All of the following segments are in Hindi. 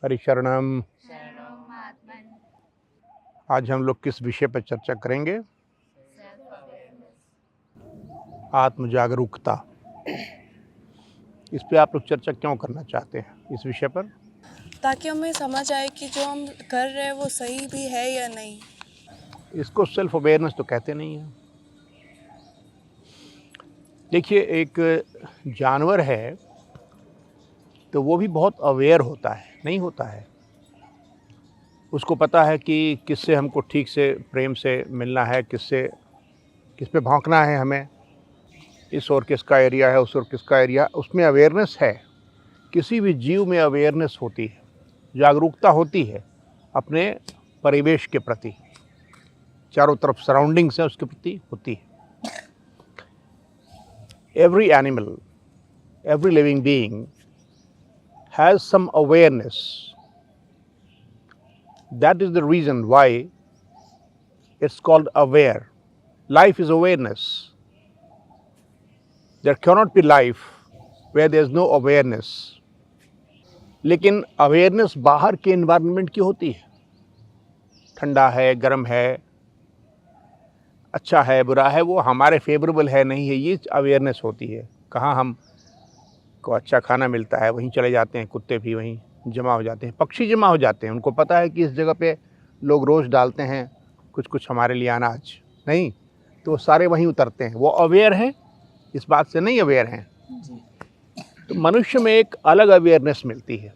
हरिशरणम। आज हम लोग किस विषय पर चर्चा करेंगे? आत्म जागरूकता। इस पे आप लोग चर्चा क्यों करना चाहते हैं इस विषय पर? ताकि हमें समझ आए कि जो हम कर रहे हैं वो सही भी है या नहीं। इसको सेल्फ अवेयरनेस तो कहते नहीं है। देखिए, एक जानवर है तो वो भी बहुत अवेयर होता है, नहीं होता है? उसको पता है कि किससे हमको ठीक से प्रेम से मिलना है, किस पे भौंकना है हमें, इस ओर किसका एरिया है, उस ओर किसका एरिया। उसमें अवेयरनेस है। किसी भी जीव में अवेयरनेस होती है, जागरूकता होती है अपने परिवेश के प्रति, चारों तरफ सराउंडिंग्स है उसके प्रति होती है। Every animal, every living being has some awareness. That is the reason why it's called aware. Life is awareness. There cannot be life where there is no awareness. लेकिन अवेयरनेस बाहर के एनवायरनमेंट की होती है। ठंडा है, गर्म है, अच्छा है, बुरा है, वो हमारे फेवरेबल है नहीं है, ये अवेयरनेस होती है। कहाँ हम को अच्छा खाना मिलता है वहीं चले जाते हैं, कुत्ते भी वहीं जमा हो जाते हैं, पक्षी जमा हो जाते हैं। उनको पता है कि इस जगह पे लोग रोज़ डालते हैं कुछ हमारे लिए अनाज, नहीं तो वो सारे वहीं उतरते हैं। वो अवेयर हैं, इस बात से नहीं अवेयर हैं। तो मनुष्य में एक अलग अवेयरनेस मिलती है,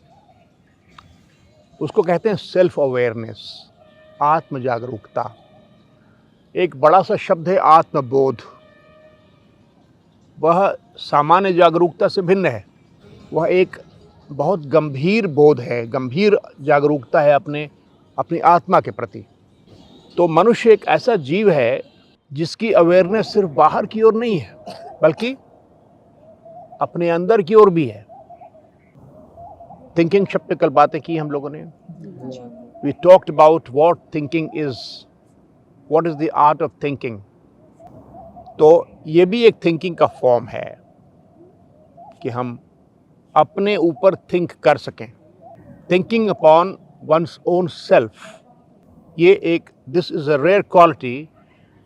उसको कहते हैं सेल्फ अवेयरनेस, आत्म जागरूकता। एक बड़ा सा शब्द है आत्मबोध। वह सामान्य जागरूकता से भिन्न है। वह एक बहुत गंभीर बोध है, गंभीर जागरूकता है अपनी आत्मा के प्रति। तो मनुष्य एक ऐसा जीव है जिसकी अवेयरनेस सिर्फ बाहर की ओर नहीं है, बल्कि अपने अंदर की ओर भी है। थिंकिंग शब्द पे कल बातें की हम लोगों ने। We talked about what thinking is, what is the art of thinking. तो ये भी एक थिंकिंग का फॉर्म है कि हम अपने ऊपर थिंक कर सकें, thinking upon one's own self. ये एक this is a rare quality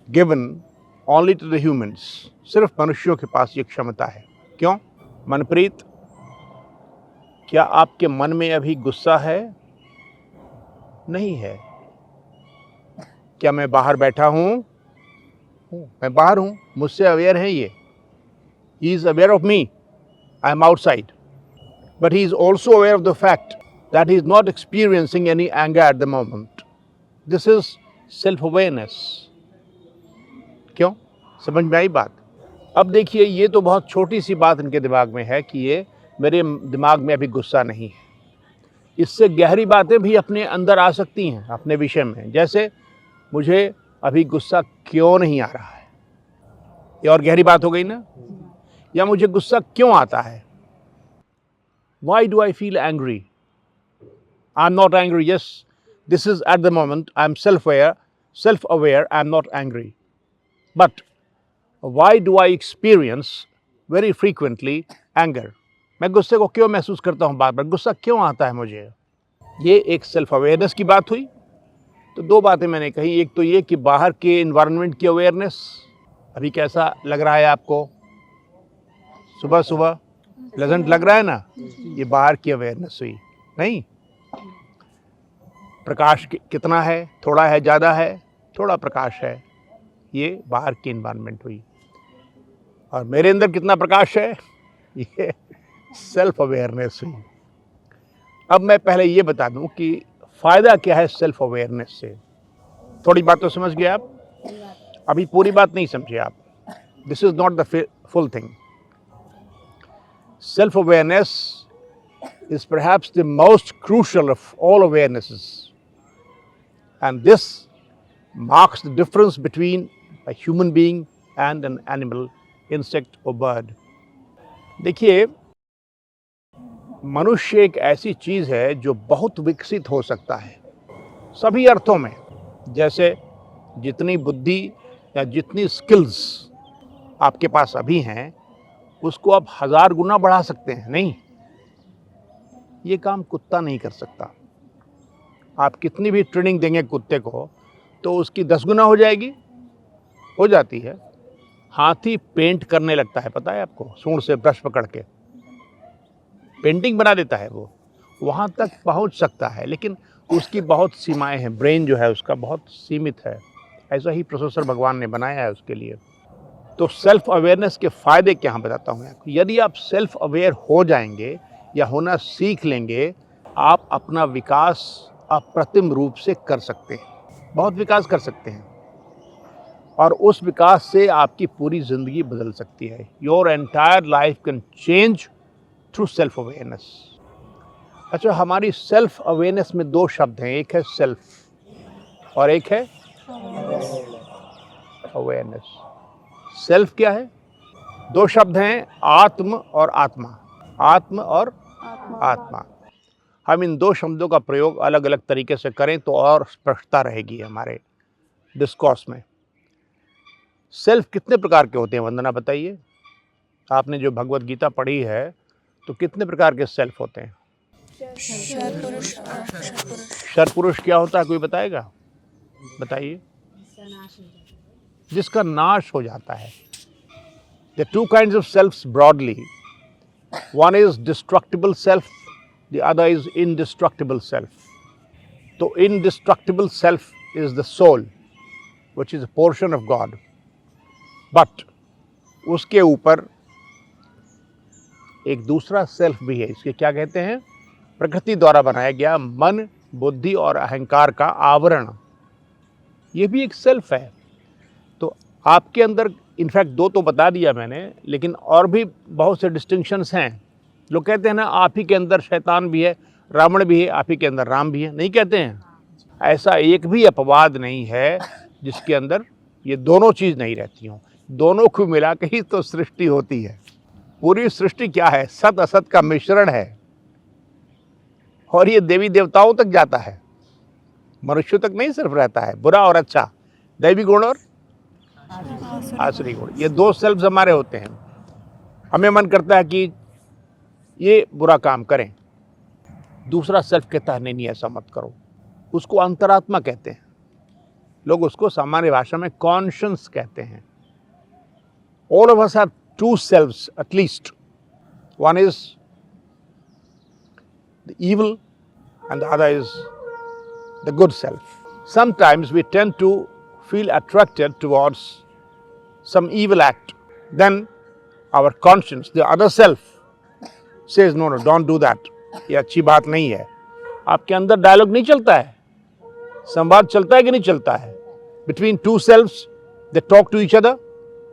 given only to the humans. सिर्फ मनुष्यों के पास ये क्षमता है। क्यों? मनप्रीत, क्या आपके मन में अभी गुस्सा है? नहीं है। क्या मैं बाहर बैठा हूं? मैं बाहर हूं, मुझसे अवेयर है ये। He is aware of me, I am outside, but he is also aware of the fact that he is not experiencing any anger at the moment. This is self-awareness. क्यों? समझ में आई बात? अब देखिए, ये तो बहुत छोटी सी बात इनके दिमाग में है कि ये मेरे दिमाग में अभी गुस्सा नहीं है। इससे गहरी बातें भी अपने अंदर आ सकती हैं अपने विषय में। जैसे मुझे अभी गुस्सा क्यों नहीं आ रहा है, ये और गहरी बात हो गई ना। या मुझे गुस्सा क्यों आता है? Why do I feel angry? I'm not angry. Yes, this is at the moment. I'm self-aware. I'm not angry. But why do I experience very frequently anger? मैं गुस्से को क्यों महसूस करता हूँ बार बार? गुस्सा क्यों आता है मुझे? ये एक सेल्फ अवेयरनेस की बात हुई। तो दो बातें मैंने कही। एक तो ये कि बाहर के इन्वायरमेंट की अवेयरनेस। अभी कैसा लग रहा है आपको? सुबह सुबह प्लेजेंट लग रहा है ना? ये बाहर की अवेयरनेस हुई। नहीं, प्रकाश कितना है, थोड़ा है, ज़्यादा है, थोड़ा प्रकाश है, ये बाहर की इन्वायरमेंट हुई। और मेरे अंदर कितना प्रकाश है, ये सेल्फ अवेयरनेस हुई। अब मैं पहले ये बता दूं कि फ़ायदा क्या है सेल्फ अवेयरनेस से। थोड़ी बात तो समझ गए आप, अभी पूरी बात नहीं समझे आप। This is not the full thing. Self-awareness is perhaps the most crucial of all awarenesses, and this marks the difference between a human being and an animal, insect or bird. देखिए, मनुष्य एक ऐसी चीज़ है जो बहुत विकसित हो सकता है सभी अर्थों में। जैसे जितनी बुद्धि या जितनी स्किल्स आपके पास अभी हैं, उसको आप 1000 गुना बढ़ा सकते हैं। नहीं, ये काम कुत्ता नहीं कर सकता। आप कितनी भी ट्रेनिंग देंगे कुत्ते को तो उसकी 10 गुना हो जाएगी, हो जाती है। हाथी पेंट करने लगता है, पता है आपको, सूंड से ब्रश पकड़ के पेंटिंग बना देता है। वो वहाँ तक पहुँच सकता है, लेकिन उसकी बहुत सीमाएं हैं। ब्रेन जो है उसका बहुत सीमित है। ऐसा ही प्रोसेसर भगवान ने बनाया है उसके लिए। तो सेल्फ अवेयरनेस के फ़ायदे क्या हैं बताता हूँ आपको। यदि आप सेल्फ अवेयर हो जाएंगे या होना सीख लेंगे, आप अपना विकास अप्रतिम रूप से कर सकते हैं, बहुत विकास कर सकते हैं, और उस विकास से आपकी पूरी ज़िंदगी बदल सकती है। Your entire life can change through self awareness. अच्छा, हमारी सेल्फ अवेयरनेस में 2 शब्द हैं, एक है सेल्फ और एक है अवेयरनेस। सेल्फ क्या है? 2 शब्द हैं, आत्म और आत्मा। आत्म और आत्मा। हम इन 2 शब्दों का प्रयोग अलग अलग तरीके से करें तो और स्पष्टता रहेगी हमारे डिस्कोर्स में। सेल्फ कितने प्रकार के होते हैं वंदना, बताइए? आपने जो भगवत गीता पढ़ी है तो कितने प्रकार के सेल्फ होते हैं? क्षर पुरुष क्या होता है, कोई बताएगा? बताइए। जिसका नाश हो जाता है। There are 2 kinds of selves broadly. One is destructible self, the other is indestructible self. तो indestructible self is the soul, which is a portion of God. But उसके ऊपर एक दूसरा सेल्फ भी है। इसके क्या कहते हैं? प्रकृति द्वारा बनाया गया मन, बुद्धि और अहंकार का आवरण। ये भी एक सेल्फ है। तो आपके अंदर इनफैक्ट 2 तो बता दिया मैंने, लेकिन और भी बहुत से डिस्टिंक्शंस हैं। लोग कहते हैं ना, आप ही के अंदर शैतान भी है, रावण भी है, आप ही के अंदर राम भी है, नहीं कहते हैं? ऐसा एक भी अपवाद नहीं है जिसके अंदर ये दोनों चीज़ नहीं रहती हों। दोनों को मिला के ही तो सृष्टि होती है। पूरी सृष्टि क्या है? सत असत का मिश्रण है, और ये देवी देवताओं तक जाता है, मनुष्यों तक नहीं सिर्फ रहता है। बुरा और अच्छा, दैवी गुण और आसुरी गुण, ये 2 सेल्फ हमारे होते हैं। हमें मन करता है कि ये बुरा काम करें, दूसरा सेल्फ कहता है नहीं नहीं ऐसा मत करो। उसको अंतरात्मा कहते हैं लोग, उसको सामान्य भाषा में कॉन्शियस कहते हैं। All of us have 2 selves at least. One is the evil and the other is the good self. Sometimes we tend to feel attracted towards some evil act. Then our conscience, the other self, says no, no, don't do that. ये अच्छी बात नहीं है। आपके अंदर डायलॉग नहीं चलता है, संवाद चलता है कि नहीं चलता है? Between 2 selves, they talk to each other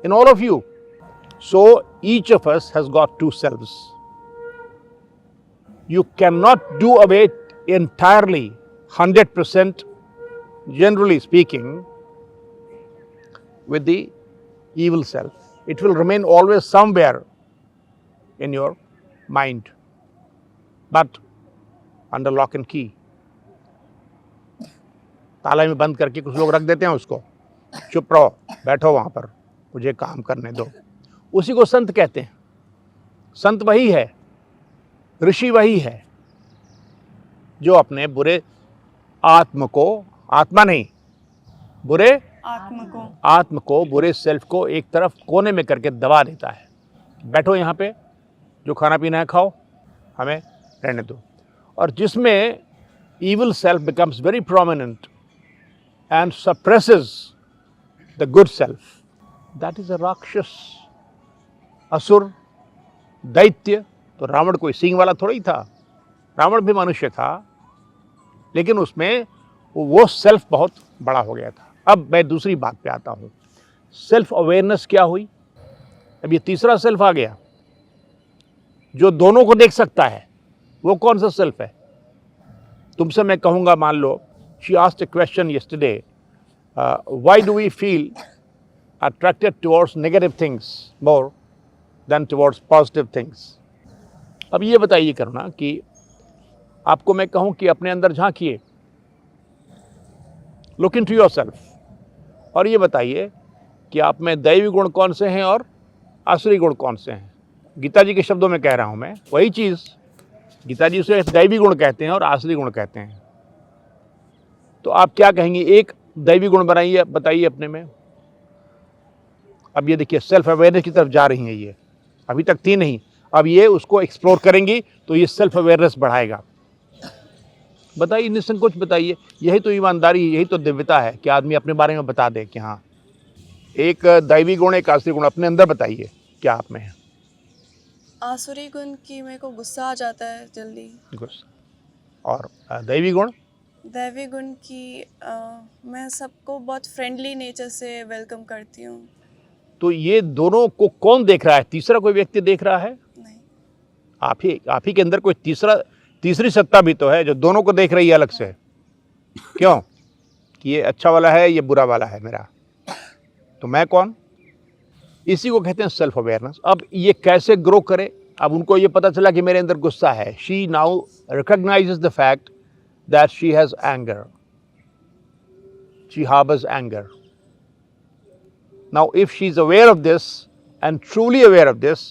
in all of you. So each of us has got 2 selves. You cannot do away entirely, 100%, generally speaking, with the evil self. It will remain always somewhere in your mind, but under lock and key. ताला में बंद करके कुछ लोग रख देते हैं उसको, चुप रहो, बैठो वहाँ पर, मुझे काम करने दो। उसी को संत कहते हैं। संत वही है, ऋषि वही है जो अपने बुरे आत्म को, आत्मा नहीं, बुरे आत्म को, बुरे सेल्फ को एक तरफ कोने में करके दबा देता है। बैठो यहाँ पे, जो खाना पीना है खाओ, हमें रहने दो। और जिसमें evil self becomes very prominent and suppresses the good self, that is a राक्षस, असुर, दैत्य। तो रावण कोई सींग वाला थोड़ा ही था, रावण भी मनुष्य था, लेकिन उसमें वो सेल्फ बहुत बड़ा हो गया था। अब मैं दूसरी बात पे आता हूँ। सेल्फ अवेयरनेस क्या हुई? अब ये तीसरा सेल्फ आ गया जो दोनों को देख सकता है। वो कौन सा सेल्फ है? तुमसे मैं कहूँगा, मान लो she asked a question yesterday, why do we feel attracted towards negative things more than towards positive things? अब ये बताइए करुणा कि आपको मैं कहूँ कि अपने अंदर झांकिए, लुक इनटू योरसेल्फ, और ये बताइए कि आप में दैवी गुण कौन से हैं और आसुरी गुण कौन से हैं। गीता जी के शब्दों में कह रहा हूँ मैं, वही चीज़ गीता जी उसे दैवी गुण कहते हैं और आसुरी गुण कहते हैं। तो आप क्या कहेंगे, एक दैवी गुण बनाइए, बताइए अपने में। अब ये देखिए सेल्फ अवेयरनेस की तरफ जा रही हैं ये, अभी तक थी नहीं, अब ये उसको एक्सप्लोर करेंगी तो ये सेल्फ अवेयरनेस बढ़ाएगा। बताइए, निसंकोच बताइए। यही तो ईमानदारी, यही तो दिव्यता है कि आदमी अपने बारे में बता दे कि हाँ, एक दैवी गुण एक आसुरी गुण अपने अंदर बताइए क्या आप में है। आसुरी गुण की मेरे को गुस्सा आ जाता है जल्दी। गुस्सा। और दैवी गुण? दैवी गुण की मैं सबको बहुत फ्रेंडली नेचर से वेलकम करती हूँ। तो ये दोनों को कौन देख रहा है? तीसरा कोई व्यक्ति देख रहा है? नहीं। आप ही के अंदर कोई तीसरी सत्ता भी तो है जो दोनों को देख रही है अलग से। क्यों? कि ये अच्छा वाला है, ये बुरा वाला है मेरा, तो मैं कौन? इसी को कहते हैं सेल्फ अवेयरनेस। अब ये कैसे ग्रो करे? अब उनको ये पता चला कि मेरे अंदर गुस्सा है। She now recognises the fact that she has anger, she harbours anger. Now, if she is aware of this and truly aware of this,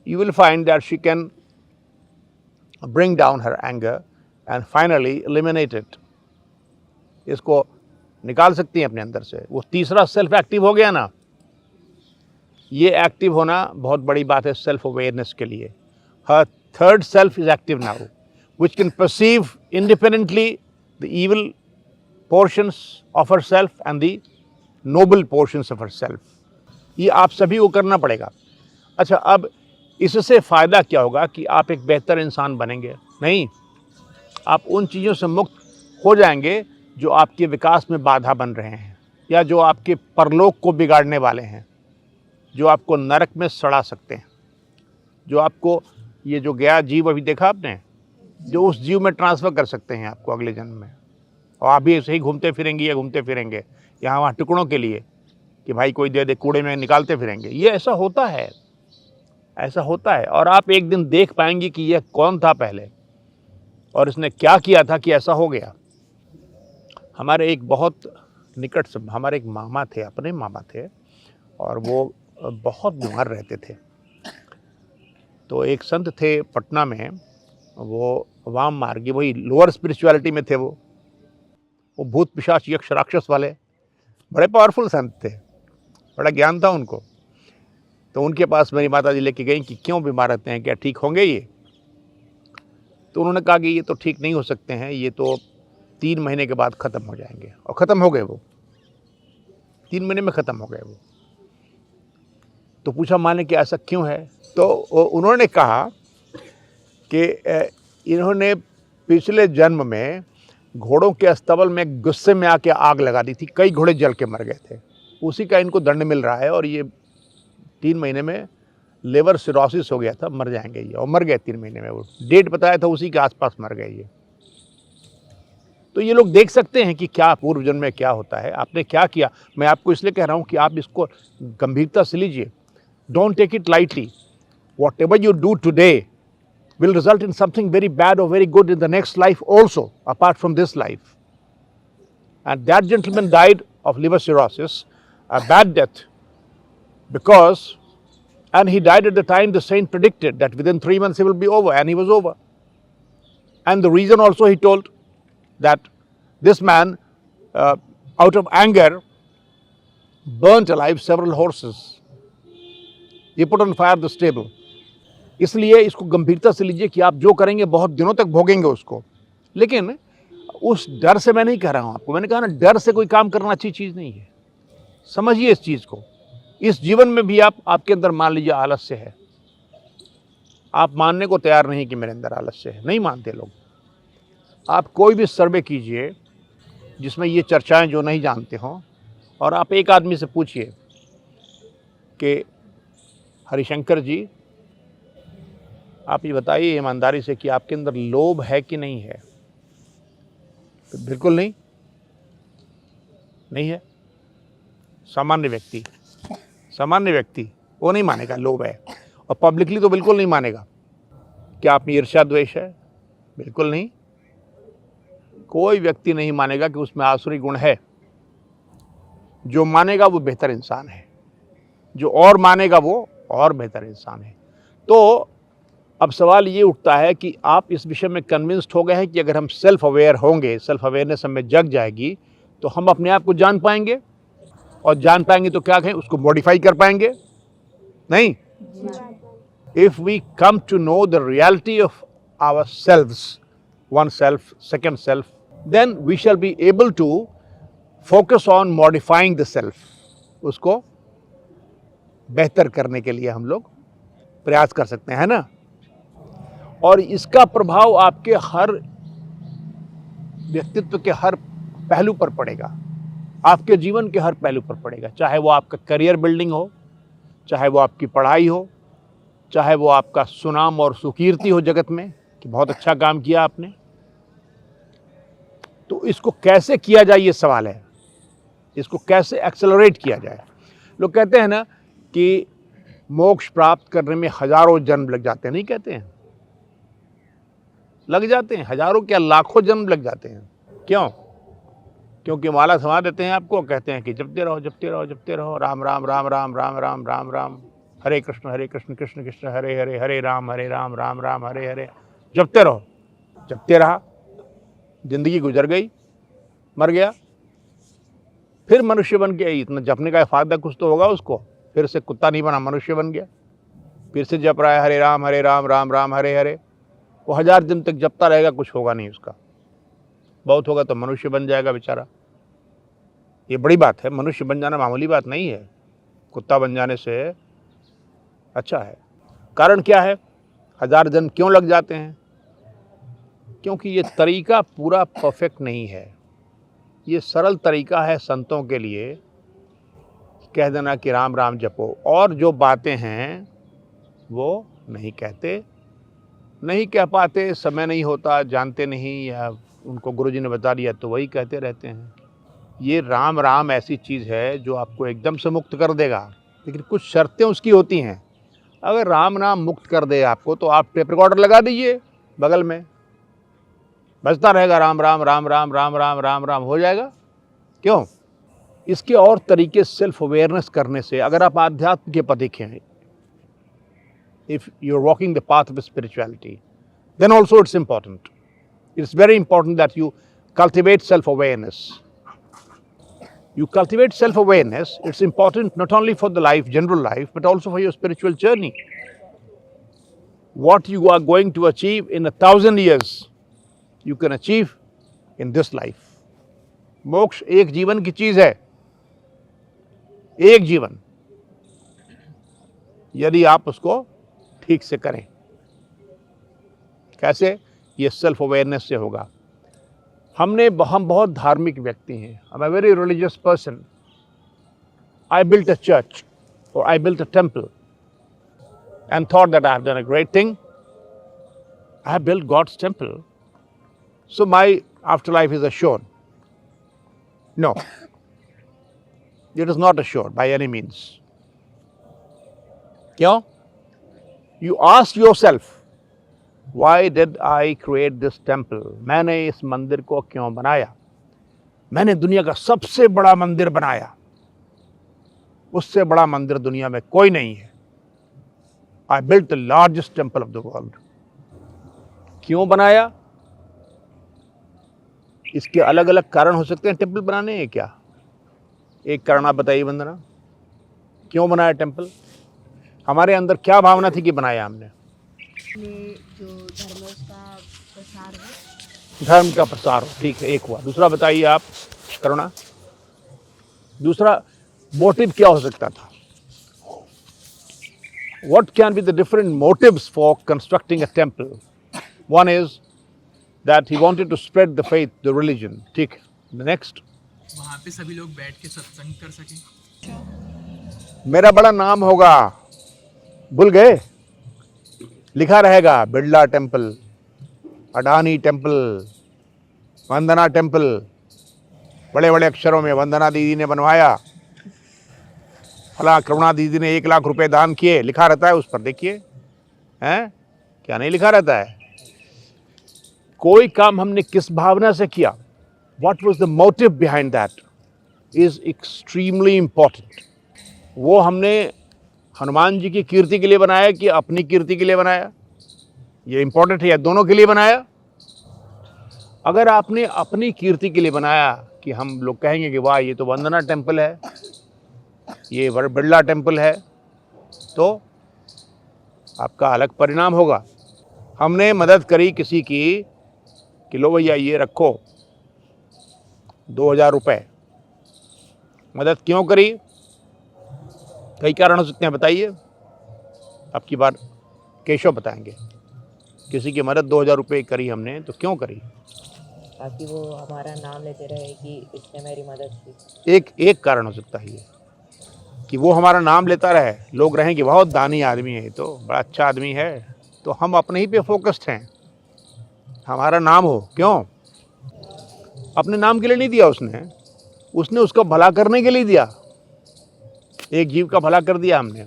you will find that she can bring down her anger and finally eliminate it. इसको निकाल सकती हैं अपने अंदर से। वो तीसरा सेल्फ एक्टिव हो गया ना, ये एक्टिव होना बहुत बड़ी बात है सेल्फ अवेयरनेस के लिए। Her third self is active now, which can perceive independently the evil portions of herself and the noble portions of herself. ये आप सभी को करना पड़ेगा। अच्छा, अब इससे फ़ायदा क्या होगा कि आप एक बेहतर इंसान बनेंगे? नहीं, आप उन चीज़ों से मुक्त हो जाएंगे जो आपके विकास में बाधा बन रहे हैं या जो आपके परलोक को बिगाड़ने वाले हैं, जो आपको नरक में सड़ा सकते हैं, जो आपको ये जो गया जीव अभी देखा आपने, जो उस जीव में ट्रांसफ़र कर सकते हैं आपको अगले जन्म में, और आप भी ऐसे ही घूमते फिरेंगे यहाँ वहाँ टुकड़ों के लिए कि भाई कोई दे दे, कूड़े में निकालते फिरेंगे। ये ऐसा होता है, ऐसा होता है। और आप एक दिन देख पाएंगे कि यह कौन था पहले और इसने क्या किया था कि ऐसा हो गया। हमारे एक बहुत निकट से हमारे एक मामा थे, अपने मामा थे, और वो बहुत बीमार रहते थे। तो एक संत थे पटना में, वो वाम मार्गी, वही लोअर स्पिरिचुअलिटी में थे। वो भूत पिशाच यक्ष राक्षस वाले बड़े पावरफुल संत थे, बड़ा ज्ञान था उनको। तो उनके पास मेरी माता जी लेके गई कि क्यों बीमार रहते हैं, क्या ठीक होंगे ये? तो उन्होंने कहा कि ये तो ठीक नहीं हो सकते हैं, ये तो 3 महीने के बाद ख़त्म हो जाएंगे। और ख़त्म हो गए वो, 3 महीने में ख़त्म हो गए वो। तो पूछा माने कि ऐसा क्यों है? तो उन्होंने कहा कि इन्होंने पिछले जन्म में घोड़ों के अस्तबल में गुस्से में आके आग लगा दी थी, कई घोड़े जल के मर गए थे, उसी का इनको दंड मिल रहा है। और ये 3 महीने में लिवर सिरोसिस हो गया था, मर जाएंगे ये, और मर गए 3 महीने में। वो डेट बताया था, उसी के आसपास मर गए ये। तो ये लोग देख सकते हैं कि क्या पूर्व जन्म में क्या होता है, आपने क्या किया। मैं आपको इसलिए कह रहा हूँ कि आप इसको गंभीरता से लीजिए। Don't take it lightly. Whatever you do today will result in something very bad or very good in the next life also, apart from this life. And that gentleman died of liver cirrhosis, a bad death, and he died at the time the saint predicted that within 3 months he will be over, and he was over. And the reason also he told that this man, out of anger, burnt alive several horses. He put on fire the stable. इसलिए इसको गंभीरता से लीजिए कि आप जो करेंगे बहुत दिनों तक भोगेंगे उसको। लेकिन उस डर से मैं नहीं कह रहा हूँ आपको, मैंने कहा ना, डर से कोई काम करना अच्छी चीज़ नहीं है। समझिए इस चीज़ को। इस जीवन में भी आपके अंदर मान लीजिए आलस्य है, आप मानने को तैयार नहीं कि मेरे अंदर आलस्य है, नहीं मानते लोग। आप कोई भी सर्वे कीजिए जिसमें ये चर्चाएं जो नहीं जानते हों, और आप एक आदमी से पूछिए कि हरिशंकर जी, आप ये बताइए ईमानदारी से कि आपके अंदर लोभ है कि नहीं है? तो बिल्कुल नहीं है। सामान्य व्यक्ति वो नहीं मानेगा लोभ है, और पब्लिकली तो बिल्कुल नहीं मानेगा। क्या आप में ईर्ष्या द्वेष है? बिल्कुल नहीं। कोई व्यक्ति नहीं मानेगा कि उसमें आसुरी गुण है। जो मानेगा वो बेहतर इंसान है, जो और मानेगा वो और बेहतर इंसान है। तो अब सवाल ये उठता है कि आप इस विषय में कन्विंस्ड हो गए हैं कि अगर हम सेल्फ अवेयर होंगे, सेल्फ अवेयरनेस हमें जग जाएगी, तो हम अपने आप को जान पाएंगे, और जान पाएंगे तो क्या कहें, उसको मॉडिफाई कर पाएंगे? नहीं। If we come to know the reality of ourselves, one self, second self, then we shall be able to focus on modifying the self. उसको बेहतर करने के लिए हम लोग प्रयास कर सकते हैं, है ना? और इसका प्रभाव आपके हर व्यक्तित्व के हर पहलू पर पड़ेगा, आपके जीवन के हर पहलू पर पड़ेगा, चाहे वो आपका करियर बिल्डिंग हो, चाहे वो आपकी पढ़ाई हो, चाहे वो आपका सुनाम और सुकीर्ति हो जगत में कि बहुत अच्छा काम किया आपने। तो इसको कैसे किया जाए, ये सवाल है। इसको कैसे एक्सेलरेट किया जाए? लोग कहते हैं ना कि मोक्ष प्राप्त करने में हजारों जन्म लग जाते हैं, नहीं कहते हैं? लग जाते हैं, हजारों क्या लाखों जन्म लग जाते हैं। क्यों? क्योंकि माला थमा देते हैं आपको, कहते हैं कि जपते रहो जपते रहो जपते रहो, राम राम राम राम राम राम राम राम, हरे कृष्ण कृष्ण कृष्ण हरे हरे, हरे राम राम राम हरे हरे, जपते रहो। जपते रहा, जिंदगी गुजर गई, मर गया, फिर मनुष्य बन गया। इतना जपने का फायदा कुछ तो होगा उसको, फिर से कुत्ता नहीं बना, मनुष्य बन गया, फिर से जप रहा है हरे राम राम राम हरे हरे। वो 1000 दिन तक जपता रहेगा, कुछ होगा नहीं उसका। बहुत होगा तो मनुष्य बन जाएगा बेचारा। ये बड़ी बात है, मनुष्य बन जाना मामूली बात नहीं है, कुत्ता बन जाने से अच्छा है। कारण क्या है? 1000 जन्म क्यों लग जाते हैं? क्योंकि ये तरीका पूरा परफेक्ट नहीं है। ये सरल तरीका है संतों के लिए, कह देना कि राम राम जपो, और जो बातें हैं वो नहीं कहते, नहीं कह पाते, समय नहीं होता, जानते नहीं, या उनको गुरुजी ने बता दिया तो वही कहते रहते हैं। ये राम राम ऐसी चीज़ है जो आपको एकदम से मुक्त कर देगा, लेकिन कुछ शर्तें उसकी होती हैं। अगर राम नाम मुक्त कर दे आपको, तो आप टेप रिकॉर्डर लगा दीजिए बगल में, बजता रहेगा राम राम राम राम राम राम राम राम, हो जाएगा। क्यों? इसके और तरीके सेल्फ अवेयरनेस करने से, अगर आप आध्यात्म के पथ देखें, if you're walking the path of spirituality, then also it's important. It's very important that you cultivate self-awareness. You cultivate self-awareness, it's important not only for the life, general life, but also for your spiritual journey. What you are going to achieve in 1000 years, you can achieve in this life. मोक्ष एक जीवन की चीज है, एक जीवन, यदि आप उसको ठीक से करें। कैसे? ये सेल्फ अवेयरनेस से होगा। हम बहुत धार्मिक व्यक्ति हैं। I am a very religious person. I built a church और I built a temple and thought that I have done a great thing. I have built God's temple, so my afterlife is assured. No, it is not assured by any means. क्यों? You ask yourself, why did I create this temple? मैंने इस मंदिर को क्यों बनाया? मैंने दुनिया का सबसे बड़ा मंदिर बनाया, उससे बड़ा मंदिर दुनिया में कोई नहीं है। I built the largest temple of the world. क्यों बनाया? इसके अलग अलग कारण हो सकते हैं टेम्पल बनाने हैं। क्या एक कारण आप बताइए वंदना, क्यों बनाया टेम्पल? हमारे अंदर क्या भावना थी कि बनाया हमने? जो धर्म है उसका प्रसार हो, धर्म का प्रसार हो, ठीक है, एक हुआ। दूसरा बताइए आप करुणा, दूसरा मोटिव क्या हो सकता था? What can be the different motives for constructing a temple? One is that he wanted to spread the faith, the religion. ठीक, the next, वहाँ पे सभी लोग बैठ के सत्संग कर सकें। मेरा बड़ा नाम होगा, भूल गए? लिखा रहेगा बिरला टेम्पल, अडानी टेम्पल, वंदना टेम्पल, बड़े बड़े अक्षरों में वंदना दीदी ने बनवाया, फला करुणा दीदी ने 1 लाख रुपए दान किए, लिखा रहता है उस पर। देखिए, हैं क्या नहीं लिखा रहता है? कोई काम हमने किस भावना से किया, what was the motive behind that is extremely important. वो हमने हनुमान जी की कीर्ति के लिए बनाया कि अपनी कीर्ति के लिए बनाया? ये इंपॉर्टेंट है, दोनों के लिए बनाया। अगर आपने अपनी कीर्ति के लिए बनाया कि हम लोग कहेंगे कि वाह ये तो वंदना टेम्पल है, ये बिरला टेम्पल है, तो आपका अलग परिणाम होगा। हमने मदद करी किसी की कि लो भैया ये रखो 2000 रुपये। मदद क्यों करी? कई कारण हो सकते हैं, बताइए। अब की बार केशव बताएंगे। किसी की मदद 2000 रुपये करी हमने, तो क्यों करी? ताकि वो हमारा नाम लेते रहे कि इसने मेरी मदद की। एक कारण हो सकता है ये कि वो हमारा नाम लेता रहे, लोग रहें कि बहुत दानी आदमी है, तो बड़ा अच्छा आदमी है, तो हम अपने ही पे फोकस्ड हैं, हमारा नाम हो। क्यों? अपने नाम के लिए नहीं दिया उसने उसका भला करने के लिए दिया। एक जीव का भला कर दिया हमने।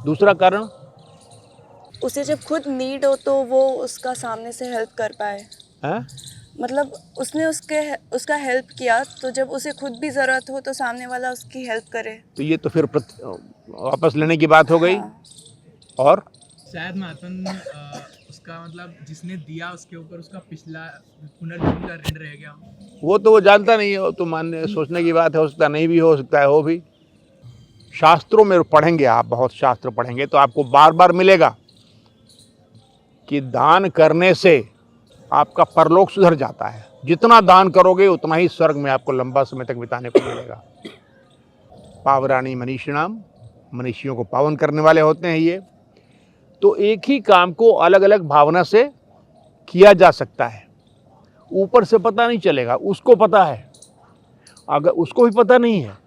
दूसरा कारण, उसे जब खुद नीड हो तो वो उसका सामने से हेल्प कर पाए। है? मतलब उसने उसका हेल्प किया, तो जब उसे खुद भी ज़रूरत हो तो सामने वाला उसकी हेल्प करे। तो ये तो फिर वापस लेने की बात हो गई। हाँ। और शायद महात्मन उसका मतलब जिसने दिया उसके ऊपर उसका पिछला पुनर्जन्म का ऋण रह गया। वो तो वो जानता नहीं है, वो तो मानने सोचने की बात है, हो सकता नहीं भी हो सकता है हो भी। शास्त्रों में पढ़ेंगे आप, बहुत शास्त्र पढ़ेंगे तो आपको बार बार मिलेगा कि दान करने से आपका परलोक सुधर जाता है। जितना दान करोगे उतना ही स्वर्ग में आपको लंबा समय तक बिताने को मिलेगा। पावराणी मनीषिणाम, मनीषियों को पावन करने वाले होते हैं ये। तो एक ही काम को अलग अलग भावना से किया जा सकता है। ऊपर से पता नहीं चलेगा, उसको पता है। अगर उसको भी पता नहीं है,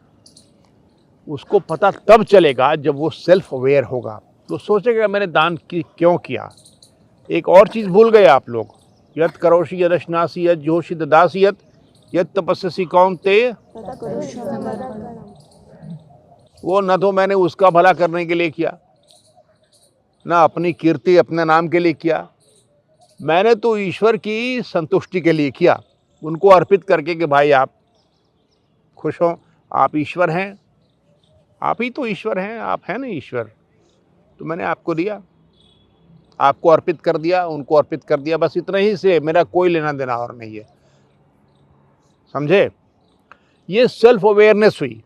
उसको पता तब चलेगा जब वो सेल्फ अवेयर होगा, तो सोचेगा मैंने दान क्यों किया। एक और चीज़ भूल गए आप लोग, यत् करोषि यदश्नासि यत् जोषि ददासि यत् तपस्यसि कौन्तेय। वो न तो मैंने उसका भला करने के लिए किया, ना अपनी कीर्ति अपने नाम के लिए किया, मैंने तो ईश्वर की संतुष्टि के लिए किया, उनको अर्पित करके कि भाई आप खुश हो, आप ईश्वर हैं, आप ही तो ईश्वर हैं, आप हैं ना ईश्वर, तो मैंने आपको दिया, आपको अर्पित कर दिया, उनको अर्पित कर दिया, बस इतना ही से मेरा कोई लेना देना और नहीं है। समझे? ये सेल्फ अवेयरनेस हुई।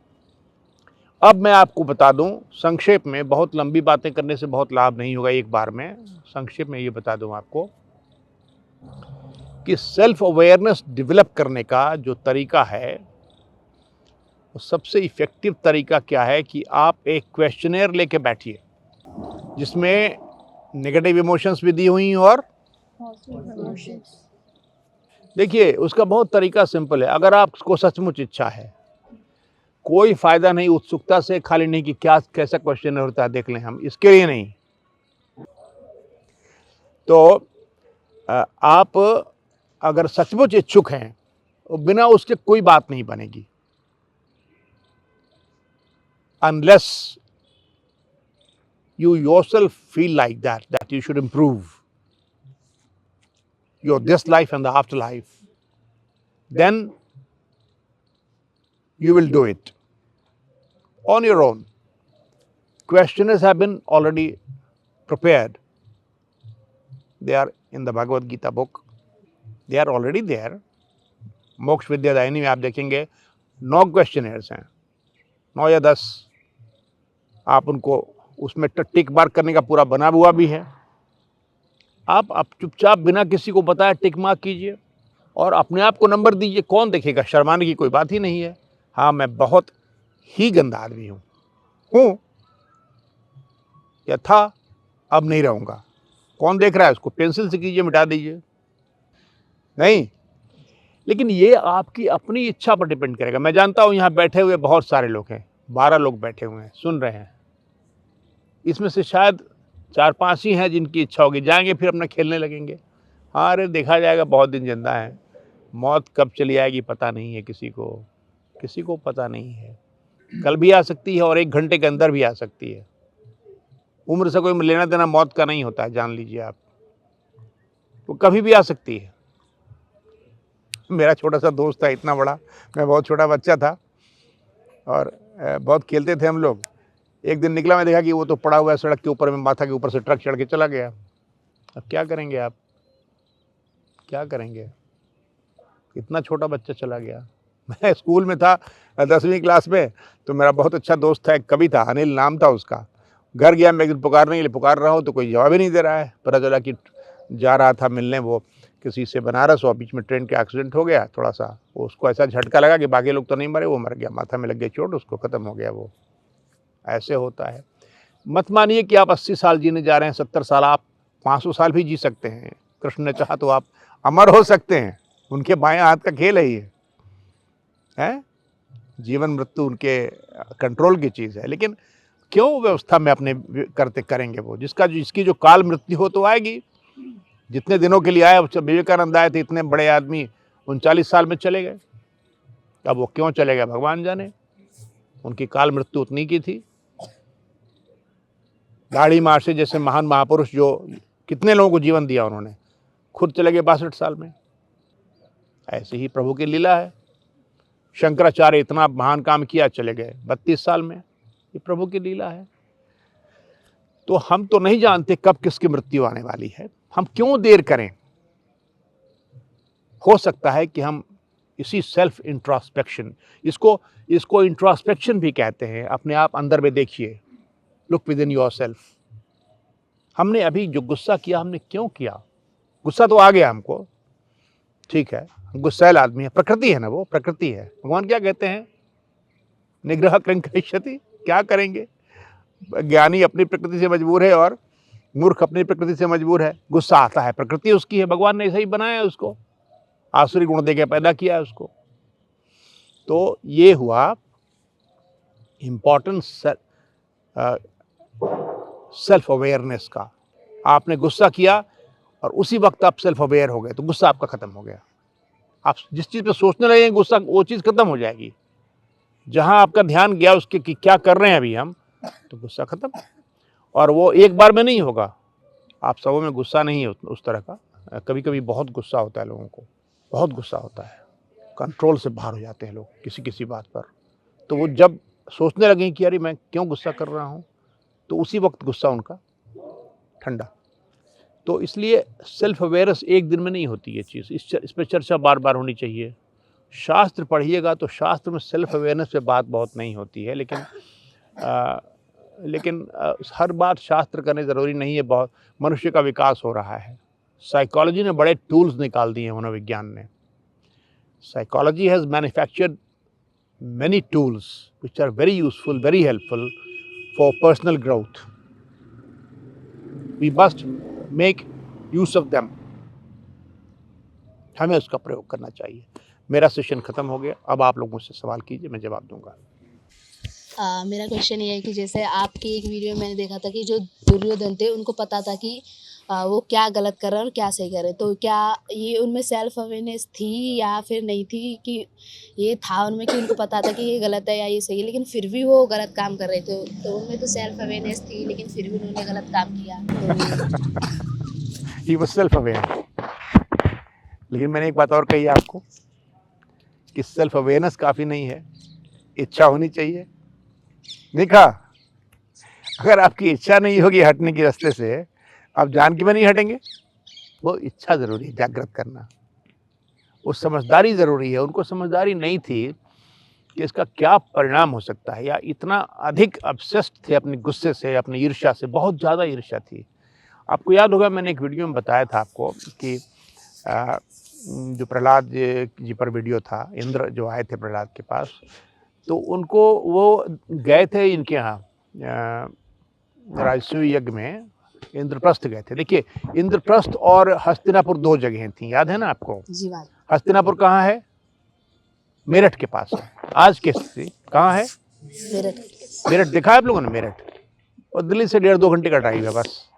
अब मैं आपको बता दूं संक्षेप में, बहुत लंबी बातें करने से बहुत लाभ नहीं होगा, एक बार में संक्षेप में ये बता दूं आपको कि सेल्फ अवेयरनेस डेवलप करने का जो तरीका है, वो सबसे इफ़ेक्टिव तरीका क्या है कि आप एक क्वेश्चनेयर लेके बैठिए जिसमें नेगेटिव इमोशंस भी दी हुई और देखिए उसका बहुत तरीका सिंपल है। अगर आपको सचमुच इच्छा है, कोई फायदा नहीं उत्सुकता से खाली नहीं कि क्या कैसा क्वेश्चन होता है देख लें हम, इसके लिए नहीं। तो आप अगर सचमुच इच्छुक हैं तो बिना उसके कोई बात नहीं बनेगी, unless you yourself feel like that you should improve your this life and the afterlife, then you will do it on your own. Questionnaires have been already prepared. They are in the Bhagavad Gita book. They are already there. मोक्ष विद्यादायिनी में आप देखेंगे 9 क्वेश्चनेयर्स हैं, 9 या 10। आप उनको उसमें टिक मार्क करने का पूरा बना हुआ भी है। आप चुपचाप बिना किसी को बताए टिक मार्क कीजिए और अपने आप को नंबर दीजिए। कौन देखेगा? शर्माने की कोई बात ही नहीं है। हाँ, मैं बहुत ही गंदा आदमी हूँ या था, अब नहीं रहूँगा। कौन देख रहा है उसको? पेंसिल से कीजिए, मिटा दीजिए। नहीं, लेकिन ये आपकी अपनी इच्छा पर डिपेंड करेगा। मैं जानता हूँ यहाँ बैठे हुए बहुत सारे लोग हैं, 12 लोग बैठे हुए हैं, सुन रहे हैं। इसमें से शायद 4-5 ही हैं जिनकी इच्छा होगी, जाएंगे फिर अपना खेलने लगेंगे। हाँ, अरे देखा जाएगा, बहुत दिन जिंदा है, मौत कब चली आएगी पता नहीं है किसी को पता नहीं है। कल भी आ सकती है और 1 घंटे के अंदर भी आ सकती है। उम्र से कोई लेना देना मौत का नहीं होता है, जान लीजिए आप। वो कभी भी आ सकती है। मेरा छोटा सा दोस्त था, इतना बड़ा, मैं बहुत छोटा बच्चा था और बहुत खेलते थे हम लोग। एक दिन निकला, मैं देखा कि वो तो पड़ा हुआ है सड़क के ऊपर में, माथा के ऊपर से ट्रक चढ़ के चला गया। अब क्या करेंगे आप, क्या करेंगे? इतना छोटा बच्चा चला गया। मैं स्कूल में था 10वीं क्लास में, तो मेरा बहुत अच्छा दोस्त था, एक कवि था, अनिल नाम था उसका। घर गया मैं एक दिन पुकारने के लिए, पुकार रहा हूँ तो कोई जवाब ही नहीं दे रहा है। पता चला कि जा रहा था मिलने वो किसी से बनारस, और बीच में ट्रेन का एक्सीडेंट हो गया। थोड़ा सा उसको ऐसा झटका लगा कि बाकी लोग तो नहीं मरे, वो मर गया, माथा में लग गई चोट, उसको ख़त्म हो गया वो। ऐसे होता है। मत मानिए कि आप 80 साल जीने जा रहे हैं, 70 साल, आप 500 साल भी जी सकते हैं। कृष्ण ने चाहा तो आप अमर हो सकते हैं। उनके बाएं हाथ का खेल है ये, है जीवन मृत्यु उनके कंट्रोल की चीज़ है। लेकिन क्यों व्यवस्था में अपने करेंगे वो, जिसकी जो काल मृत्यु हो तो आएगी। जितने दिनों के लिए आए, विवेकानंद आए थे, इतने बड़े आदमी 39 साल में चले गए। अब वो क्यों चले गए भगवान जाने, उनकी काल मृत्यु उतनी की थी। दाढ़ी मार्शे जैसे महान महापुरुष जो कितने लोगों को जीवन दिया, उन्होंने खुद चले गए 62 साल में। ऐसे ही प्रभु की लीला है। शंकराचार्य इतना महान काम किया, चले गए 32 साल में। ये प्रभु की लीला है। तो हम तो नहीं जानते कब किसकी मृत्यु आने वाली है, हम क्यों देर करें। हो सकता है कि हम इसी सेल्फ इंट्रोस्पेक्शन, इसको इंट्रोस्पेक्शन भी कहते हैं, अपने आप अंदर में देखिए, लुक विद इन योरसेल्फ। हमने अभी जो गुस्सा किया, हमने क्यों किया? गुस्सा तो आ गया हमको, ठीक है, गुस्सैल आदमी है, प्रकृति है ना, वो प्रकृति है। भगवान क्या कहते हैं? निग्रह कृंकरिष्यति, क्या करेंगे? ज्ञानी अपनी प्रकृति से मजबूर है और मूर्ख अपनी प्रकृति से मजबूर है। गुस्सा आता है, प्रकृति उसकी है, भगवान ने ऐसा ही बनाया है उसको, आसुरी गुण देके पैदा किया है उसको। तो ये हुआ इम्पोर्टेंस सेल्फ अवेयरनेस का। आपने गुस्सा किया और उसी वक्त आप सेल्फ अवेयर हो गए, तो गुस्सा आपका खत्म हो गया। आप जिस चीज़ पे सोचने लगेंगे, गुस्सा वो चीज़ खत्म हो जाएगी। जहां आपका ध्यान गया उसके कि क्या कर रहे हैं अभी हम, तो गुस्सा खत्म। और वो एक बार में नहीं होगा। आप सबों में गुस्सा नहीं है उस तरह का। कभी कभी बहुत गुस्सा होता है लोगों को, बहुत गुस्सा होता है, कंट्रोल से बाहर हो जाते हैं लोग किसी किसी बात पर। तो वो जब सोचने लगे कि अरे मैं क्यों गुस्सा कर रहा हूँ, तो उसी वक्त गुस्सा उनका ठंडा। तो इसलिए सेल्फ अवेयरनेस एक दिन में नहीं होती ये चीज़, इस पर चर्चा बार बार होनी चाहिए। शास्त्र पढ़िएगा तो शास्त्र में सेल्फ अवेयरनेस पे बात बहुत नहीं होती है, लेकिन हर बात शास्त्र करने ज़रूरी नहीं है। बहुत मनुष्य का विकास हो रहा है। साइकोलॉजी ने बड़े टूल्स निकाल दिए हैं, मनोविज्ञान ने। Psychology has manufactured many tools which are very useful, very helpful for personal growth. We must make use of them. हमें उसका प्रयोग करना चाहिए। मेरा सेशन ख़त्म हो गया, अब आप लोग मुझसे सवाल कीजिए, मैं जवाब दूंगा। मेरा क्वेश्चन ये है कि जैसे आपकी एक वीडियो में मैंने देखा था कि जो दुर्योधन थे उनको पता था कि वो क्या गलत कर रहे हैं और क्या सही कर रहे हैं, तो क्या ये उनमें सेल्फ अवेयरनेस थी या फिर नहीं थी? कि ये था उनमें कि उनको पता था कि ये गलत है या ये सही है, लेकिन फिर भी वो गलत काम कर रहे थे। तो उनमें तो सेल्फ अवेयरनेस थी, लेकिन फिर भी उन्होंने गलत काम किया। He was self aware. लेकिन मैंने एक बात और कही आपको कि सेल्फ अवेयरनेस काफ़ी नहीं है, इच्छा होनी चाहिए। देखा, अगर आपकी इच्छा नहीं होगी हटने की रास्ते से, आप जान के में नहीं हटेंगे। वो इच्छा ज़रूरी है, जागृत करना, वो समझदारी ज़रूरी है। उनको समझदारी नहीं थी कि इसका क्या परिणाम हो सकता है, या इतना अधिक ऑब्सेस्ड थे अपने गुस्से से, अपनी ईर्ष्या से, बहुत ज़्यादा ईर्ष्या थी। आपको याद होगा मैंने एक वीडियो में बताया था आपको कि जो प्रहलाद जी पर वीडियो था, इंद्र जो आए थे प्रहलाद के पास, तो उनको वो गए थे इनके यहाँ राजसूय यज्ञ में, इंद्रप्रस्थ गए थे। देखिए, इंद्रप्रस्थ और हस्तिनापुर दो जगहें थी, याद है ना आपको? जी बात। हस्तिनापुर कहाँ है? मेरठ के पास है। आज के स्थिति कहाँ है? मेरठ देखा है आप लोगों ने? मेरठ और दिल्ली से 1.5-2 घंटे का ड्राइव है बस।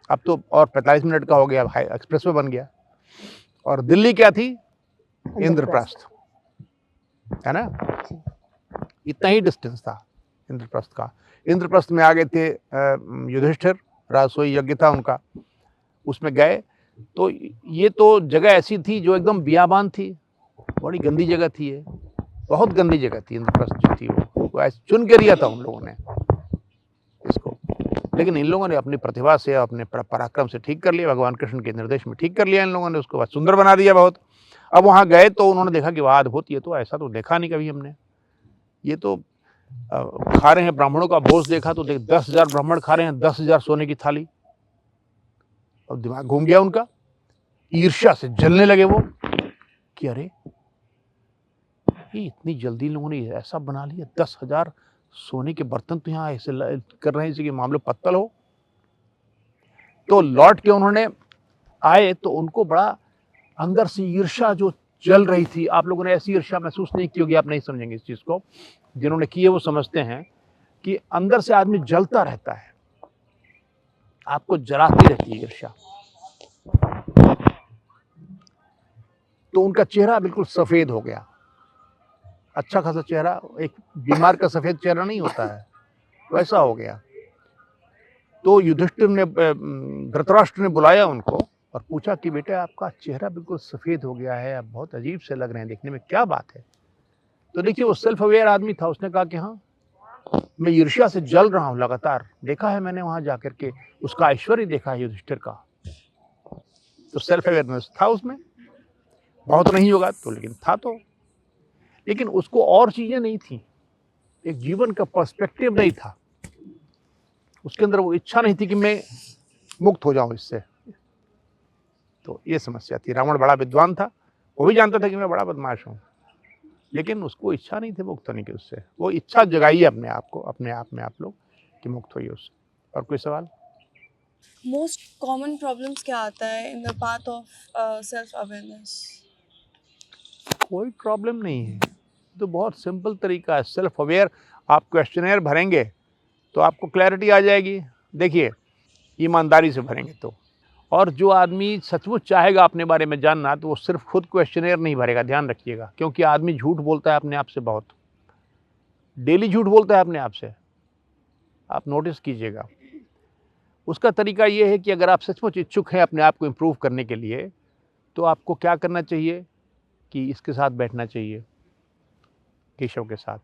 अब तो और 45 मिनट का हो गया, एक्सप्रेस वे बन गया। और दिल्ली क्या थी? इंद्रप्रस्थ, है ना? इतना ही डिस्टेंस था इंद्रप्रस्थ का। इंद्रप्रस्थ में आ गए थे युधिष्ठिर, राजसूय यज्ञ था उनका, उसमें गए। तो ये तो जगह ऐसी थी जो एकदम बियाबान थी, बड़ी गंदी जगह थी, ये बहुत गंदी जगह थी। इंद्रप्रस्थ जो थी वो ऐसे चुन के लिया था उन लोगों ने इसको। लेकिन इन लोगों ने अपनी प्रतिभा से, अपने पराक्रम से ठीक कर लिया, भगवान कृष्ण के निर्देश में ठीक कर लिया इन लोगों ने, उसको बाद सुंदर बना दिया बहुत। अब वहाँ गए तो उन्होंने देखा कि वाह अद्भुत, ये तो ऐसा तो देखा नहीं कभी हमने, ये तो खा रहे हैं ब्राह्मणों का भोज, देखा तो देख 10,000 ब्राह्मण खा रहे हैं 10,000 सोने की थाली। अब दिमाग घूम गया उनका, ईर्ष्या से जलने लगे वो कि अरे ये इतनी जल्दी लोगों ने ऐसा बना लिया, 10,000 सोने के बर्तन तो यहाँ ऐसे कर रहे हैं जैसे कि मामले पत्तल हो। तो लौट के उन्होंने आए तो उनको बड़ा अंदर से ईर्ष्या जो जल रही थी, आप लोगों ने ऐसी ईर्ष्या महसूस नहीं की होगी, आप नहीं समझेंगे इस चीज को, जिन्होंने की है वो समझते हैं कि अंदर से आदमी जलता रहता है, आपको जलाती रहती है ईर्ष्या। तो उनका चेहरा बिल्कुल सफेद हो गया, अच्छा खासा चेहरा, एक बीमार का सफेद चेहरा नहीं होता है वैसा हो गया। तो युधिष्ठिर ने, धृतराष्ट्र ने बुलाया उनको और पूछा कि बेटा आपका चेहरा बिल्कुल सफेद हो गया है, आप बहुत अजीब से लग रहे हैं देखने में, क्या बात है। तो देखिए वो सेल्फ अवेयर आदमी था, उसने कहा कि हाँ मैं ईर्ष्या से जल रहा हूं लगातार, देखा है मैंने वहां जाकर के, उसका ऐश्वर्य देखा है युधिष्ठिर का। तो सेल्फ अवेयरनेस था उसमें, बहुत नहीं होगा तो लेकिन था तो, लेकिन उसको और चीजें नहीं थी, एक जीवन का पर्सपेक्टिव नहीं था उसके अंदर, वो इच्छा नहीं थी कि मैं मुक्त हो जाऊं इससे। तो ये समस्या थी। रावण बड़ा विद्वान था, वो भी जानता था कि मैं बड़ा बदमाश हूं, लेकिन उसको इच्छा नहीं थी मुक्त होने की उससे। वो इच्छा जगाइए अपने आप को, अपने आप में आप लोग कि मुक्त होइए उससे। और कोई सवाल? मोस्ट कॉमन प्रॉब्लम्स क्या आता है in the path of self awareness? कोई प्रॉब्लम नहीं है, तो बहुत सिंपल तरीका है। सेल्फ अवेयर आप क्वेश्चनेयर भरेंगे तो आपको क्लैरिटी आ जाएगी। देखिए ईमानदारी से भरेंगे तो, और जो आदमी सचमुच चाहेगा अपने बारे में जानना तो वो सिर्फ खुद क्वेश्चनेयर नहीं भरेगा, ध्यान रखिएगा, क्योंकि आदमी झूठ बोलता है अपने आप से, बहुत डेली झूठ बोलता है अपने आप से, आप नोटिस कीजिएगा। उसका तरीका ये है कि अगर आप सचमुच इच्छुक हैं अपने आप को इम्प्रूव करने के लिए, तो आपको क्या करना चाहिए कि इसके साथ बैठना चाहिए, केशव के साथ,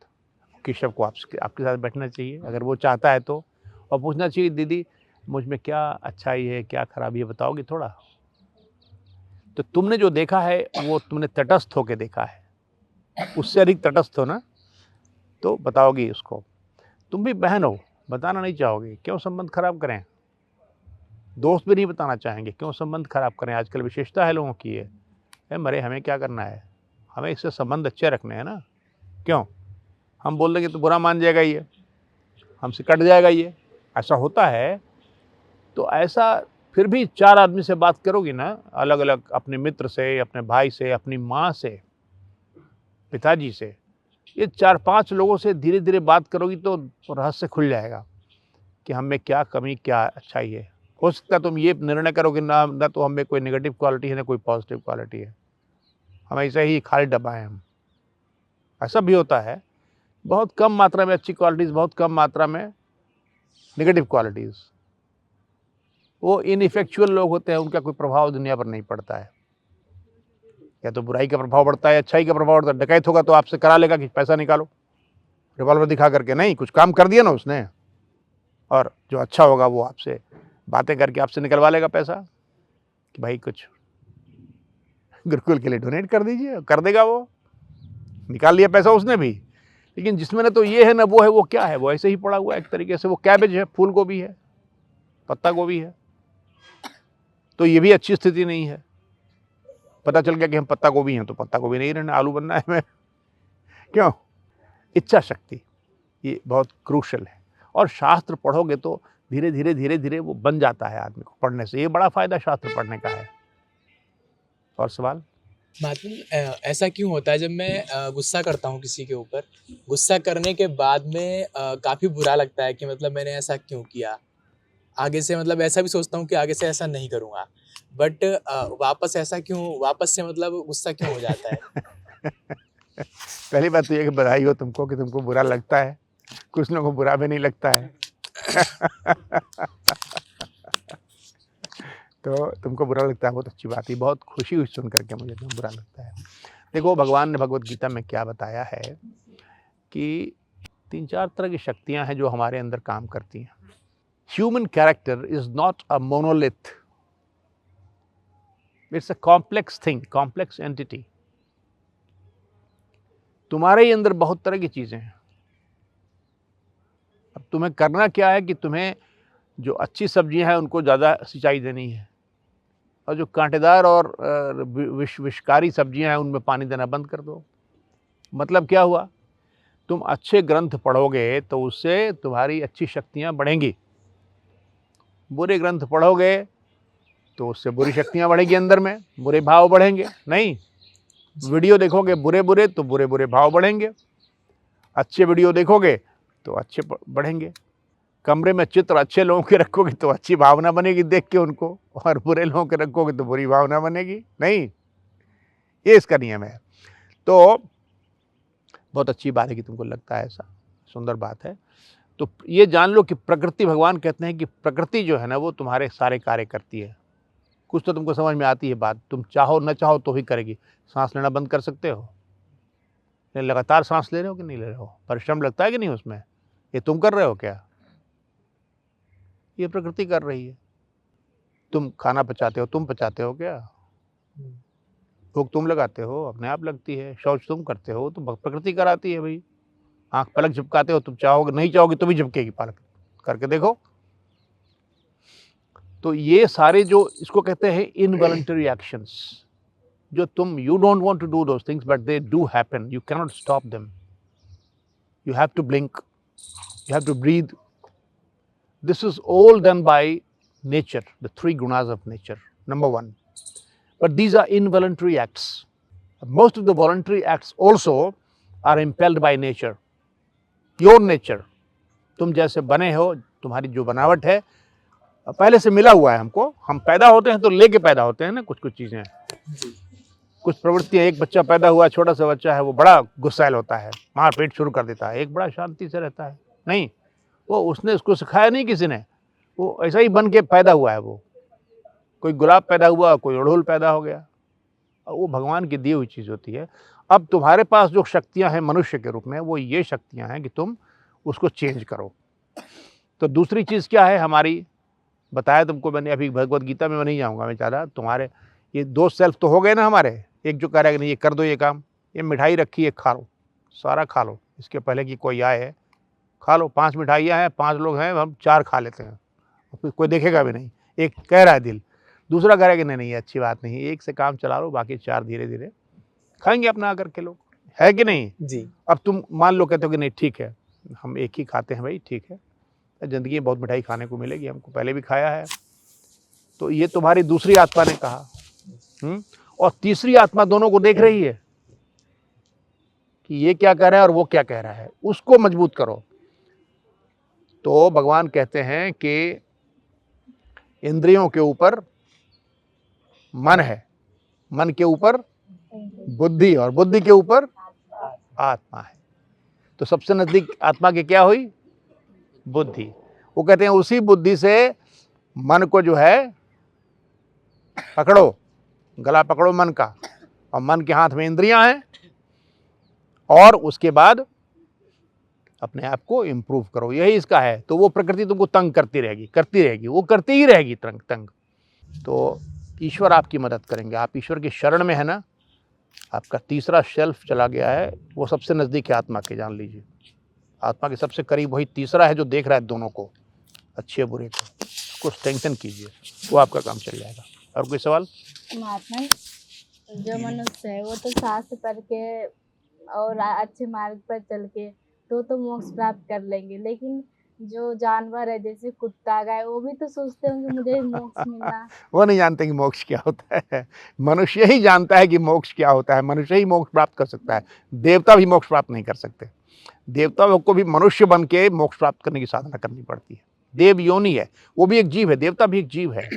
केशव को आपके साथ बैठना चाहिए अगर वो चाहता है तो, और पूछना चाहिए दीदी मुझ में क्या अच्छाई है क्या खराबी है बताओगी थोड़ा। तो तुमने जो देखा है वो तुमने तटस्थ होकर देखा है, उससे अधिक तटस्थ हो ना, तो बताओगी उसको। तुम भी बहन हो, बताना नहीं चाहोगे, क्यों संबंध खराब करें। दोस्त भी नहीं बताना चाहेंगे, क्यों संबंध खराब करें। आजकल विशेषता है लोगों की ये, मरे हमें क्या करना है, हमें इससे संबंध अच्छे रखने हैं ना, क्यों हम बोल देंगे तो बुरा मान जाएगा ये, हमसे कट जाएगा ये, ऐसा होता है। तो ऐसा फिर भी 4 आदमी से बात करोगी ना, अलग अलग, अपने मित्र से, अपने भाई से, अपनी माँ से, पिताजी से, ये 4-5 लोगों से धीरे धीरे बात करोगी तो रहस्य खुल जाएगा कि हम में क्या कमी क्या अच्छाई है। हो सकता है तुम ये निर्णय करोगे ना तो हम में कोई नेगेटिव क्वालिटी है ना कोई पॉजिटिव क्वालिटी है, हम ऐसे ही खाली डब्बा है हम, ऐसा भी होता है। बहुत कम मात्रा में अच्छी क्वालिटीज़, बहुत कम मात्रा में नेगेटिव क्वालिटीज़। वो इनइफेक्चुअल लोग होते हैं, उनका कोई प्रभाव दुनिया पर नहीं पड़ता है, या तो बुराई का प्रभाव पड़ता है, अच्छाई का प्रभाव पड़ता है। डकैत होगा तो आपसे करा लेगा कि पैसा निकालो, रिवॉल्वर दिखा करके नहीं, कुछ काम कर दिया ना उसने। और जो अच्छा होगा वो आपसे बातें करके आपसे निकलवा लेगा पैसा कि भाई कुछ गुरुकुल के लिए डोनेट कर दीजिए, कर देगा, वो निकाल लिया पैसा उसने भी। लेकिन जिसमें ना तो ये है ना वो है, वो क्या है, वो ऐसे ही पड़ा हुआ है एक तरीके से, वो कैबेज है, फूल गोभी है, पत्ता गोभी है। तो ये भी अच्छी स्थिति नहीं है। पता चल गया कि हम पत्ता गोभी हैं तो पत्ता गोभी नहीं रहना, आलू बनना है हमें, क्यों। इच्छा शक्ति ये बहुत क्रूशल है, और शास्त्र पढ़ोगे तो धीरे धीरे धीरे धीरे वो बन जाता है आदमी को, पढ़ने से ये बड़ा फायदा शास्त्र पढ़ने का है। और सवाल? महात्मा ऐसा क्यों होता है जब मैं गुस्सा करता हूँ किसी के ऊपर, गुस्सा करने के बाद में काफ़ी बुरा लगता है कि मतलब मैंने ऐसा क्यों किया, आगे से मतलब ऐसा भी सोचता हूँ कि आगे से ऐसा नहीं करूँगा, बट वापस ऐसा क्यों, वापस से मतलब गुस्सा क्यों हो जाता है? पहली बात तो ये कि बधाई हो तुमको कि तुमको बुरा लगता है, कुछ लोगों को बुरा भी नहीं लगता है। तो तुमको बुरा लगता है, बहुत अच्छी बात है, बहुत खुशी हुई सुन करके मुझे तो बुरा लगता है। देखो भगवान ने भगवत गीता में क्या बताया है कि 3-4 तरह की शक्तियां हैं जो हमारे अंदर काम करती हैं। human character is not a monolith. It's a complex thing, complex entity. तुम्हारे ही अंदर बहुत तरह की चीज़ें हैं। अब तुम्हें करना क्या है कि तुम्हें जो अच्छी सब्जियां हैं उनको ज़्यादा सिंचाई देनी है, और जो कांटेदार और विषकारी सब्जियां हैं उनमें पानी देना बंद कर दो। मतलब क्या हुआ? तुम अच्छे ग्रंथ पढ़ोगे तो उससे तुम्हारी अच्छी शक्तियां बढ़ेंगी। बुरे ग्रंथ पढ़ोगे तो उससे बुरी शक्तियां बढ़ेंगी, अंदर में बुरे भाव बढ़ेंगे। नहीं, वीडियो देखोगे बुरे बुरे तो बुरे बुरे भाव बढ़ेंगे, अच्छे वीडियो देखोगे तो अच्छे बढ़ेंगे। कमरे में चित्र अच्छे लोगों के रखोगे तो अच्छी भावना बनेगी देख के उनको, और बुरे लोगों के रखोगे तो बुरी भावना बनेगी। नहीं, ये इसका नियम है। तो बहुत अच्छी बात है कि तुमको लगता है ऐसा, सुंदर बात है। तो ये जान लो कि प्रकृति, भगवान कहते हैं कि प्रकृति जो है ना वो तुम्हारे सारे कार्य करती है। कुछ तो तुमको समझ में आती है बात, तुम चाहो न चाहो तो ही करेगी। सांस लेना बंद कर सकते हो? लगातार सांस ले रहे हो कि नहीं ले रहे हो? परिश्रम लगता है कि नहीं उसमें? ये तुम कर रहे हो क्या? ये प्रकृति कर रही है। तुम खाना पचाते हो, तुम पचाते हो क्या? भूख तुम लगाते हो, अपने आप लगती है। शौच तुम करते हो तो प्रकृति कराती है भाई। आंख पलक झपकाते हो, तुम चाहोगे, नहीं चाहोगे तो भी झपकेगी पलक, करके देखो। तो ये सारे जो इसको कहते हैं इनवॉलंटरी एक्शंस, जो तुम you don't want to do those things but they do happen, you can not stop them. You have to blink, you have to breathe. This is all done by nature, the three gunas of nature, number one. But these are involuntary acts. Most of the voluntary acts also are impelled by nature. Your nature. तुम जैसे बने हो, तुम्हारी जो बनावट है पहले से मिला हुआ है हमको। हम पैदा होते हैं तो लेके पैदा होते हैं ना कुछ कुछ चीज़ें, कुछ प्रवृत्तियाँ। एक बच्चा पैदा हुआ, छोटा सा बच्चा है, वो बड़ा गुस्सैल होता है, मार पीट शुरू कर देता है। एक बड़ा शांति से रहता है। नहीं, वो उसने उसको सिखाया नहीं किसी ने, वो ऐसा ही बन के पैदा हुआ है। वो कोई गुलाब पैदा हुआ, कोई अड़हुल पैदा हो गया, वो भगवान की दी हुई चीज़ होती है। अब तुम्हारे पास जो शक्तियां हैं मनुष्य के रूप में, वो ये शक्तियां हैं कि तुम उसको चेंज करो। तो दूसरी चीज़ क्या है हमारी, बताया तुमको मैंने अभी, भगवद गीता में मैं नहीं जाऊँगा। मैं चाह रहा तुम्हारे ये दो सेल्फ तो हो गए ना हमारे। एक जो कह रहा है कि नहीं ये कर दो ये काम, ये मिठाई रखी है खा लो, सारा खा लो, इसके पहले कि कोई आए खा लो। 5 मिठाइयाँ हैं, 5 लोग हैं, हम 4 खा लेते हैं, फिर कोई देखेगा भी नहीं। एक कह रहा है दिल, दूसरा कह रहा है कि नहीं नहीं अच्छी बात नहीं, एक से काम चला लो, बाकी 4 धीरे धीरे खाएंगे अपना आकर के लोग, है कि नहीं जी। अब तुम मान लो कहते हो कि नहीं ठीक है हम एक ही खाते हैं भाई, ठीक है, ज़िंदगी में बहुत मिठाई खाने को मिलेगी, हमको पहले भी खाया है। तो ये तुम्हारी दूसरी आत्मा ने कहा। और तीसरी आत्मा दोनों को देख रही है कि ये क्या कह रहा है और वो क्या कह रहा है, उसको मजबूत करो। तो भगवान कहते हैं कि इंद्रियों के ऊपर मन है, मन के ऊपर बुद्धि, और बुद्धि के ऊपर आत्मा है। तो सबसे नजदीक आत्मा के क्या हुई? बुद्धि। वो कहते हैं उसी बुद्धि से मन को जो है पकड़ो, गला पकड़ो मन का, और मन के हाथ में इंद्रियां हैं, और उसके बाद अपने आप को इम्प्रूव करो, यही इसका है। तो वो प्रकृति तुमको तंग करती रहेगी, वो करती ही रहेगी तंग। तो ईश्वर आपकी मदद करेंगे। आप ईश्वर की शरण में है ना, आपका तीसरा शेल्फ चला गया है, वो सबसे नज़दीक है आत्मा के, जान लीजिए। आत्मा के सबसे करीब वही तीसरा है जो देख रहा है दोनों को, अच्छे बुरे को। उसको स्ट्रेंथन कीजिए, वो आपका काम चल जाएगा। और कोई सवाल? महात्मा, जो मनुष्य है वो तो शास्त्र पढ़ के और अच्छे मार्ग पर चल के तो मोक्ष प्राप्त कर लेंगे, लेकिन जो जानवर है जैसे कुत्ता गाय, वो भी तो सोचते होंगे मुझे मोक्ष मिलना। वो नहीं जानते कि मोक्ष क्या होता है। मनुष्य ही जानता है कि मोक्ष क्या होता है, मनुष्य ही मोक्ष प्राप्त कर सकता है। देवता भी मोक्ष प्राप्त नहीं कर सकते। देवताओं को भी मनुष्य बन के मोक्ष प्राप्त करने की साधना करनी पड़ती है। देव योनि है, वो भी एक जीव है, देवता भी एक जीव है।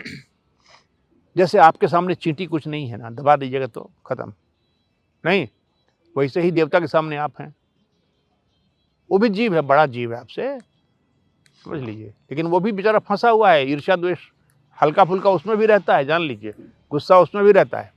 जैसे आपके सामने चींटी कुछ नहीं है ना, दबा दीजिएगा तो खत्म, नहीं, वैसे ही देवता के सामने आप हैं। वो भी जीव है, बड़ा जीव है आपसे, समझ लीजिए। लेकिन वो भी बेचारा फंसा हुआ है, ईर्ष्या द्वेष हल्का फुल्का उसमें भी रहता है, जान लीजिए, गुस्सा उसमें भी रहता है।